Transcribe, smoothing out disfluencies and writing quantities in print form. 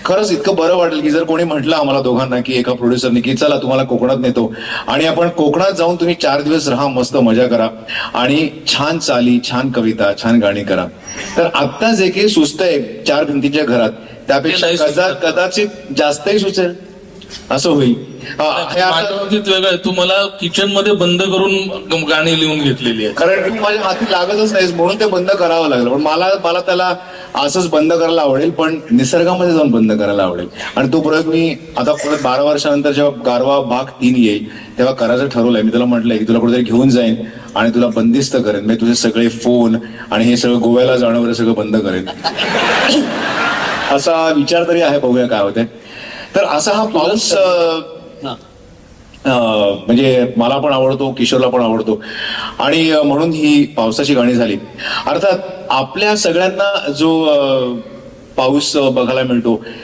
खरंच इतकं बरं वाटेल की जर कोणी म्हटलं आम्हाला दोघांना की एका प्रोड्युसरने की चला तुम्हाला कोकणात नेतो आणि आपण कोकणात जाऊन तुम्ही 4 दिवस राहा, मस्त मजा करा आणि छान चाली, छान कविता, छान गाणी करा. तर आत्ता जे काही सुचतंय 4 भिंतीच्या घरात त्यापेक्षा कदाचित जास्तही सुचेल असं होईल. माझ्या बाबतीत वेगळं आहे. तू मला किचन मध्ये बंद करून गाणी लिहून घेतलेली आहे. कारण तू माझ्या हाती लागतच नाहीस म्हणून ते बंद करावं लागलं. पण मला मला त्याला असंच बंद करायला आवडेल, पण निसर्गामध्ये जाऊन बंद करायला आवडेल. आणि तो प्रयोग मी आता परत 12 वर्षानंतर जेव्हा गारवा भाग 3 येईल तेव्हा करायचं ठरवलंय. मी तुला म्हटलंय की तुला कुठेतरी घेऊन जाईन आणि तुला बंदिस्त करेन. मी तुझे सगळे फोन आणि हे सगळं गोव्याला जाणं वगैरे सगळं बंद करेन. असा विचार तरी आहे, बघूया काय होतंय. तर असा हा पाऊस म्हणजे मला पण आवडतो, किशोरला पण आवडतो आणि म्हणून ही पावसाची गाणी झाली. अर्थात आपल्या सगळ्यांना जो पाऊस बघायला मिळतो